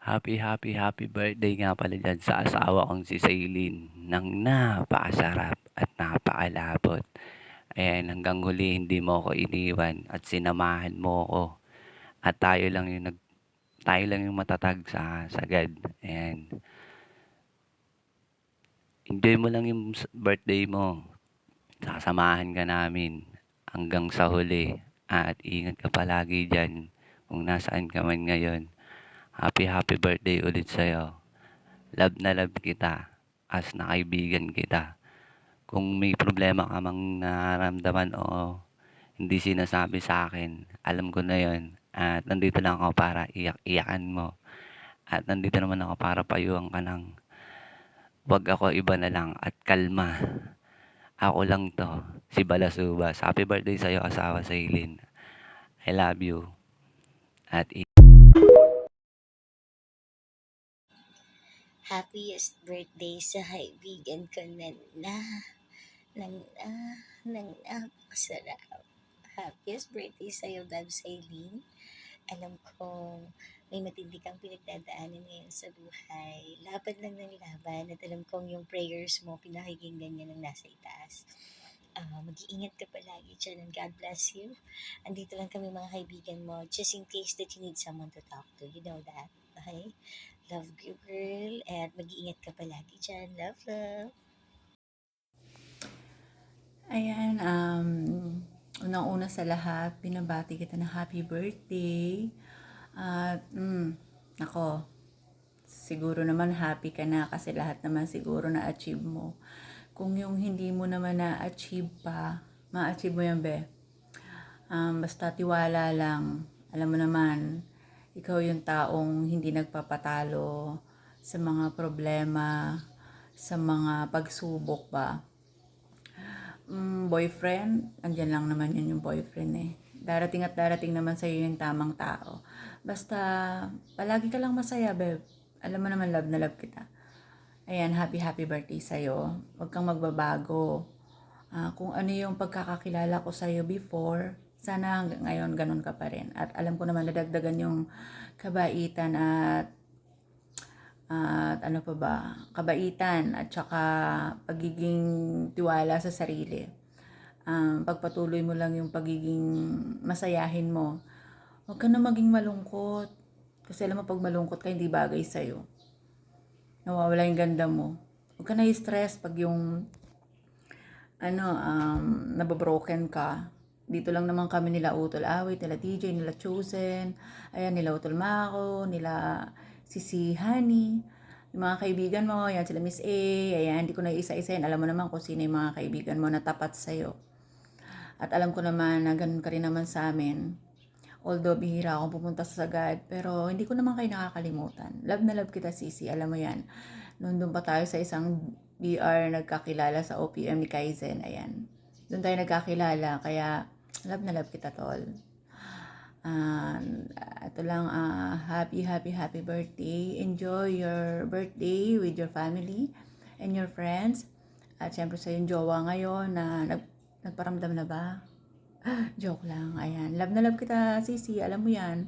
Happy birthday nga pala diyan sa asawa kong si Sailin ng napakasarap at napakalapot. Ayan, hanggang huli hindi mo ako iniwan at sinamahan mo ako at tayo lang yung matatag sa sagad. Ayan, enjoy mo lang yung birthday mo. Sasamahan ka namin hanggang sa huli at ingat ka palagi diyan kung nasaan ka man ngayon. Happy birthday ulit sa'yo. Love na love kita as na kaibigan kita. Kung may problema ka mang nararamdaman o hindi sinasabi sa akin, alam ko na yon at nandito lang ako para iyak-iyakan mo. At nandito naman ako para payuhan ka ng wag ako iba na lang at kalma. Ako lang to, si Balasubas. Happy birthday sa'yo, asawa Sailin. I love you. At Happiest birthday sa kaibigan ko na, napakasarap. Happiest birthday sa'yo, Bab Sailin. Alam kong may matindi kang pinagdadaanan ngayon sa buhay. Laban lang ng laban at alam kong yung prayers mo, pinakikinggan niya ng nasa itaas. Mag-iingat ka palagi dyan and God bless you. Andito lang kami mga kaibigan mo just in case that you need someone to talk to. You know that. Okay? Love you, girl. At mag-iingat ka palagi dyan. Love, love. Ayan, unang-una sa lahat, binabati kita ng happy birthday. At, ako, siguro naman happy ka na kasi lahat naman siguro na-achieve mo. Kung yung hindi mo naman na-achieve pa, ma-achieve mo yan, be. Basta tiwala lang. Alam mo naman, ikaw yung taong hindi nagpapatalo sa mga problema, sa mga pagsubok ba. Boyfriend, andyan lang naman yun yung boyfriend eh. Darating at darating naman sa'yo yung tamang tao. Basta, palagi ka lang masaya, babe. Alam mo naman, love na love kita. Ayan, happy birthday sa'yo. Huwag kang magbabago. Kung ano yung pagkakakilala ko sa'yo before, sana hanggang ngayon ganun ka pa rin. At alam ko naman nadagdagan yung kabaitan at ano pa ba, kabaitan at saka pagiging tiwala sa sarili. Pagpatuloy mo lang yung pagiging masayahin mo. Huwag ka na maging malungkot. Kasi alam mo, pag malungkot ka, hindi bagay sa'yo. Nawawala yung ganda mo. Huwag ka na stress pag yung nababroken ka. Dito lang naman kami nila Utol Awit, nila TJ, nila Chosen, ayan, nila Utol Mako, nila si Honey, yung mga kaibigan mo, yan sila Miss A, ayan, hindi ko na isa-isahin, alam mo naman kung sino yung mga kaibigan mo na tapat sa'yo. At alam ko naman na ganun ka rin naman sa amin. Although bihira akong pumunta sa Sagad, pero hindi ko naman kayo nakakalimutan. Love na love kita, Sisi, alam mo yan. Noon doon pa tayo sa isang BR nagkakilala sa OPM ni Kaizen, ayan. Doon tayo nagkakilala, kaya love na love kita, tol. Ito lang, happy birthday. Enjoy your birthday with your family and your friends. At syempre sa yung jowa ngayon na nagparamdam na ba? Joke lang, ayan. Love na love kita, Sisi, alam mo yan.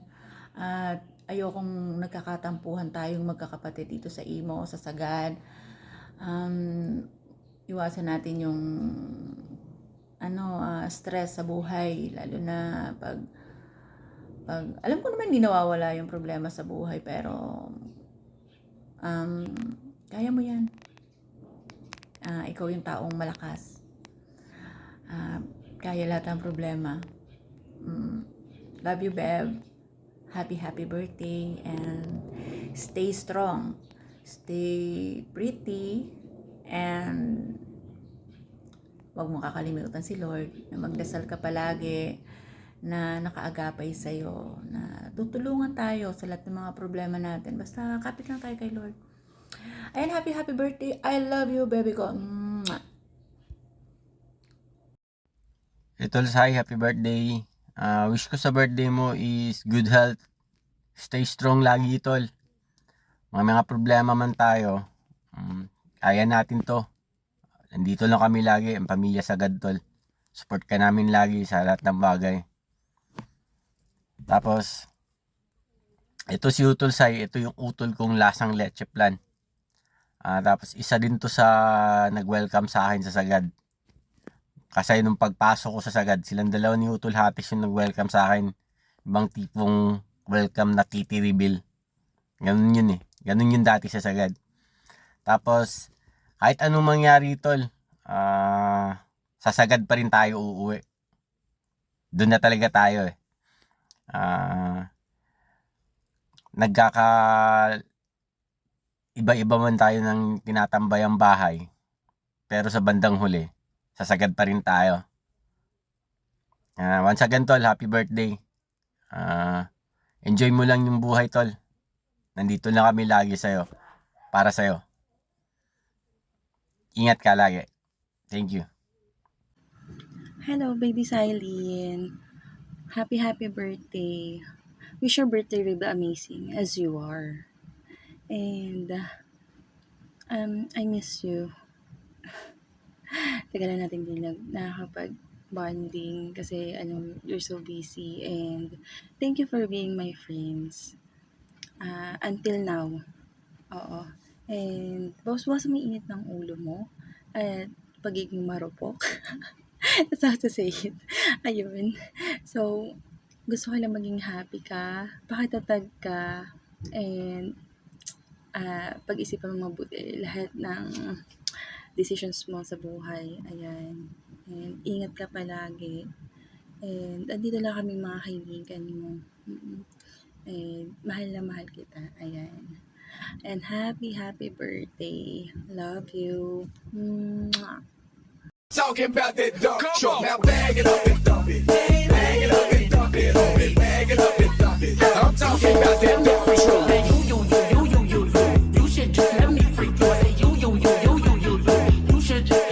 At ayokong nagkakatampuhan tayong magkakapatid dito sa Imo, sa Sagad. Iwasan natin yung stress sa buhay, lalo na pag alam ko naman hindi nawawala yung problema sa buhay, pero kaya mo yan. Ikaw yung taong malakas. Kaya lahat ng problema. Love you, Bev. Happy birthday and stay strong. Stay pretty and wag mo kakalimutan si Lord na magdasal ka palagi na nakaagapay sa'yo, na tutulungan tayo sa lahat ng mga problema natin. Basta kapit lang tayo kay Lord. Ayan, happy birthday. I love you, baby ko. Ito Sai, happy birthday. Wish ko sa birthday mo is good health. Stay strong lagi, tol. Mga problema man tayo, kaya natin to. Nandito lang kami lagi, ang pamilya Sagad, tol. Support ka namin lagi sa lahat ng bagay. Tapos, Ito si Utol Sai, ito yung utol kong lasang leche plan. Tapos isa din to sa nag-welcome sa akin sa Sagad. Kasi nung pagpasok ko sa Sagad, silang dalawa ni Utol Hatis yung nag-welcome sa akin. Ibang tipong welcome na kitty reveal. Ganun yun eh. Ganun yun dati sa Sagad. Tapos, kahit anong mangyari tol, sa Sagad pa rin tayo uuwi. Doon na talaga tayo eh. Nagkaka iba-iba man tayo ng tinatambayang bahay. Pero sa bandang huli, sa Sagad pa rin tayo. Once again tol, happy birthday. Enjoy mo lang yung buhay tol. Nandito lang kami lagi sa'yo. Para sa'yo. Ingat ka lagi. Thank you. Hello, baby Silene. Happy birthday. Wish your birthday will be amazing as you are. And I miss you. Tagal na natin din nakakapag-bonding kasi you're so busy, and thank you for being my friends. Until now. Oo. And bawas-bawas may init ng ulo mo at pagiging marupok. That's how to say it. Ayun. So, gusto ko lang maging happy ka, pakitatag ka, and pag-isipan mo mabuti lahat ng decisions mo sa buhay. Ayan. And ingat ka palagi. And andito lang kaming mga kaibigan mo. And mahal na mahal kita. Ayan. And happy birthday. Love you. Mwah. Talking about that dump truck. Now bag it up and dump it. Bag it up and dump it. Bag it up and dump it. I'm talking about that dump truck. You should just let me freak you. Say you should just.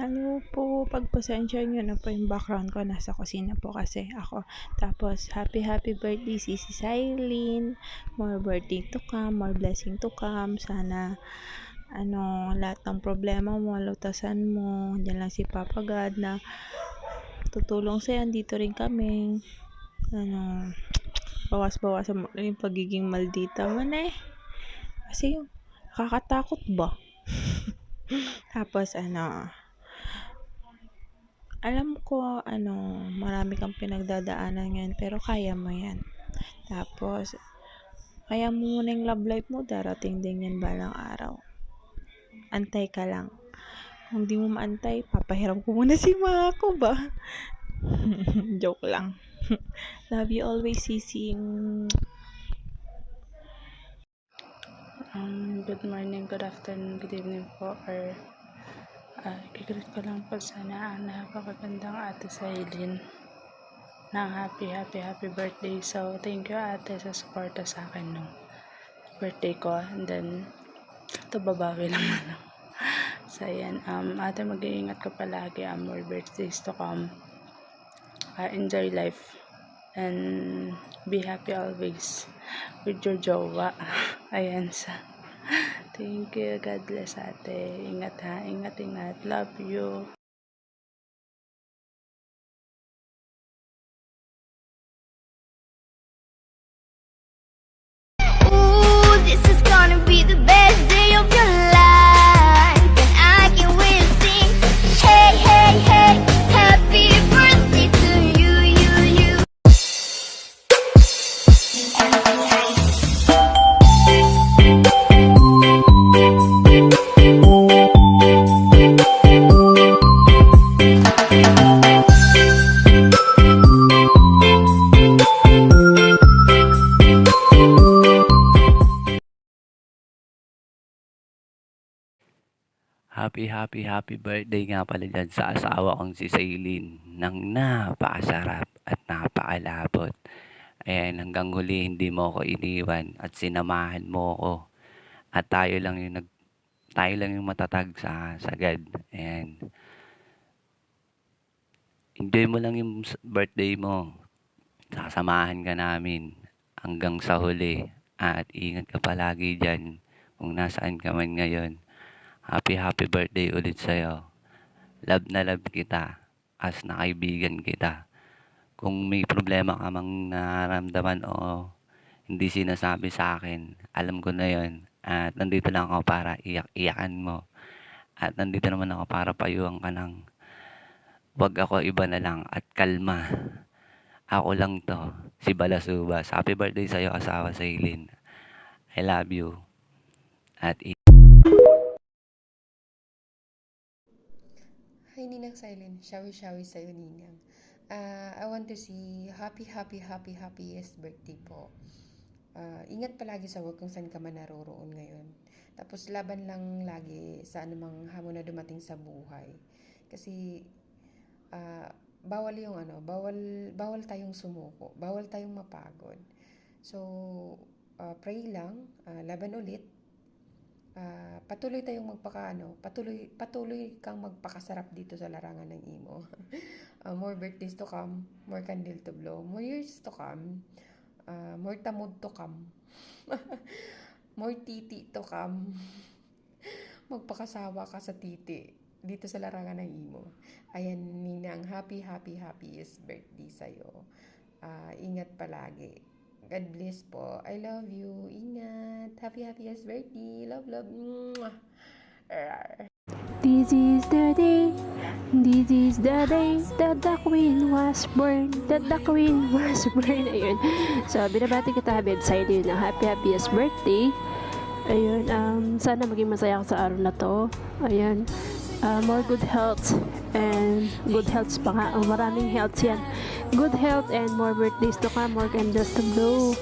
Hello po, pagpasensya nyo na po yung background ko, nasa kusina po kasi ako. Tapos, happy birthday Sisi Silene, more birthday to come, more blessing to come. Sana, lahat ng problema mo, lutasan mo. Diyan lang si Papa God na tutulong sa'yo, andito rin kami. Bawas-bawasan mo yung pagiging maldita mo na eh. Kasi, nakakatakot ba? Tapos, alam ko, marami kang pinagdadaanan ngayon, pero kaya mo yan. Tapos, kaya mo muna yung love life mo, darating din yan balang araw. Antay ka lang. Kung di mo maantay, papahiram ko muna si mama ko ba? Joke lang. Love you always, Sisi. Good morning, good afternoon, good evening po, or kikrit ko lang po sana ang napakagandang Ate Silene ng happy birthday. So, thank you ate sa suporta sa akin no birthday ko, and then ito babawi naman ako. So, ayan, ate, mag-iingat ka palagi, more birthdays to come. Enjoy life and be happy always with your jowa. Ayan sa. Thank you. God bless ate. Ingat ha. Ingat. Love you. Ooh, this is gonna be the best day of your life, and I can wait to sing. Hey, hey, hey, happy birthday to you, you. Happy birthday nga pala dyan sa asawa kong si Saylene ng napakasarap at napakalapot. Ayan, hanggang huli hindi mo ko iniwan at sinamahan mo ko. At tayo lang yung matatag sa Sagad. Ayan. enjoy mo lang yung birthday mo. Sasamahan ka namin hanggang sa huli. At ingat ka palagi dyan kung nasaan ka man ngayon. Happy birthday ulit sa'yo. Love na love kita as na kaibigan kita. Kung may problema ka mang nararamdaman o hindi sinasabi sa akin, alam ko na yon. At nandito lang ako para iyak-iyakan mo. At nandito naman ako para payuhan ka ng wag ako, iba na lang at kalma. Ako lang to, si Balasubas. Happy birthday sa'yo, asawa sa Eileen. I love you. At Hi, Ninang Silent. Shawi-shawi sa'yo, Ninang. I want to see happiest birthday po. Ingat palagi sa work kung saan ka man naroroon ngayon. Tapos laban lang lagi sa anumang hamon na dumating sa buhay. Kasi bawal tayong sumuko, bawal tayong mapagod. So pray lang, laban ulit. Patuloy kang magpakasarap dito sa larangan ng imo. More birthdays to come, more candle to blow, more years to come, more tamod to come, more titi to come. Magpakasawa ka sa titi dito sa larangan ng imo. Ayan, Ninang, happiest birthday sa'yo. Ingat palagi. God bless po. I love you. Ingat. Happiest birthday. Love. Mwah. This is the day that the queen was born. Ayun. So, binabati kita, Beb, sa iyo ng happiest birthday. Ayun, sana maging masaya ka sa araw na to. Ayun, more good health and good health pa nga. Maraming health yan. Good health and more birthdays to come, more candles to blow.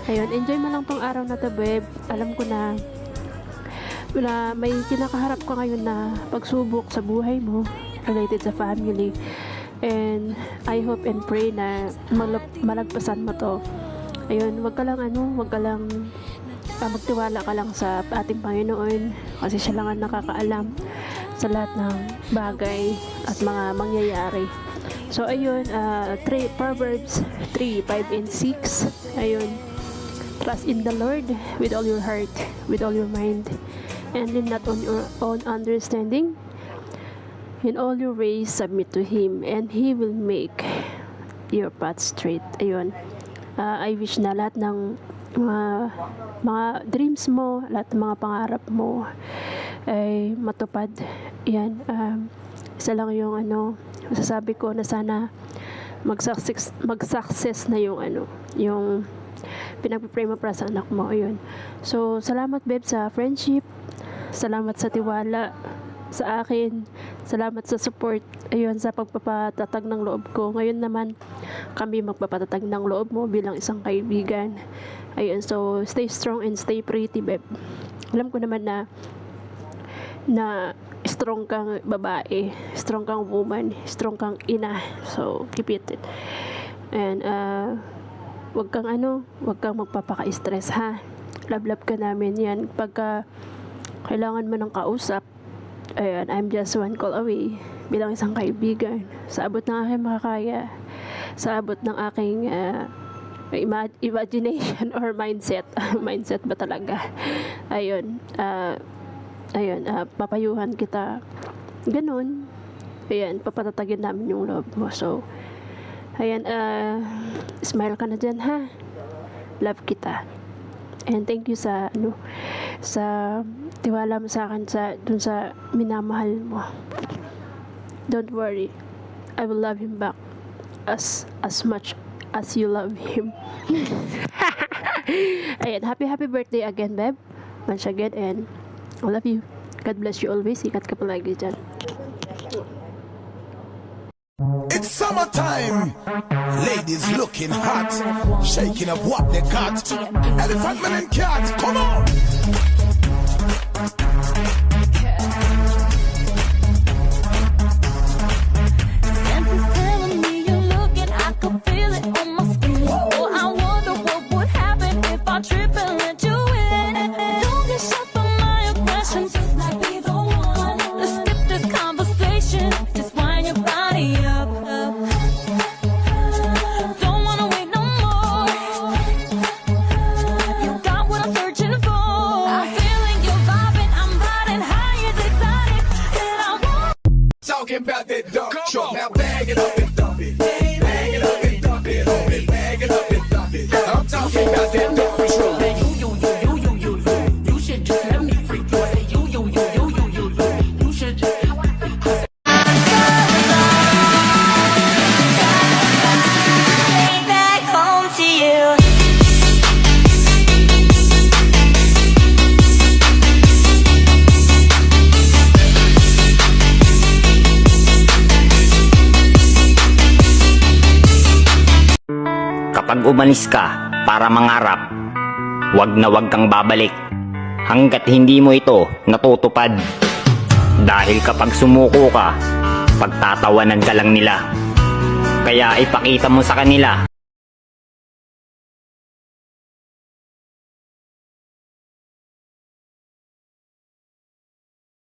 Ayun, enjoy mo lang tong araw na to, Beb. Alam ko na may kinakaharap ka ngayon na pagsubok sa buhay mo related sa family. And I hope and pray na malagpasan mo to. Ayun, wag ka lang magtiwala ka lang sa ating Panginoon kasi siya lang ang nakakaalam sa lahat ng bagay at mga mangyayari. So ayun, Proverbs 3:5 and 6. Ayun, trust in the Lord with all your heart, with all your mind, and lean not on your own understanding. In all your ways submit to Him, and He will make your path straight. Ayun, I wish na lahat ng mga dreams mo, lahat ng mga pangarap mo ay matupad. Yan, isa lang yung masasabi ko na sana mag-success na yung pinag-pray mo para sa anak mo. Ayun. So, salamat, Beb, sa friendship. Salamat sa tiwala sa akin. Salamat sa support. Ayun, sa pagpapatatag ng loob ko. Ngayon naman, kami magpapatatag ng loob mo bilang isang kaibigan. Ayun, so stay strong and stay pretty, Beb. Alam ko naman na strong kang babae, strong kang woman, strong kang ina. So, keep it. And, wag kang magpapaka-stress, ha? Love ka namin yan. Pagka kailangan mo ng kausap, ayan, I'm just one call away bilang isang kaibigan. Sa abot ng aking makakaya, sa abot ng aking imagination or mindset. Mindset ba talaga? Ayun, papayuhan kita. Ganun. Ayan, papatatagin namin yung loob mo. So, ayan, smile ka na dyan, ha? Love kita. And thank you sa tiwala mo sa akin dun sa minamahal mo. Don't worry. I will love him back as much as you love him. Ayan, happy birthday again, Beb. Once again, and I love you. God bless you always. Ikat ka palagi dyan. It's summertime. Ladies looking hot, shaking up what they got. Elephant man and cat, come on. Senses telling me you're looking, I can feel it on my skin. Oh, I wonder what would happen if I trip and let you in. Don't get shocked by my aggression, just might be the one. Let's skip this conversation, just wind your body up. talking about that dump truck. Now bag it up and dump it. Bag it up and dump it. Bag it up and dump it. I'm talking about that dump truck. You should just let me freak you. I say you should just. Back home to you. Kapag umalis ka para mangarap, wag na wag kang babalik hanggat hindi mo ito natutupad. Dahil kapag sumuko ka, pagtatawanan ka lang nila. Kaya ipakita mo sa kanila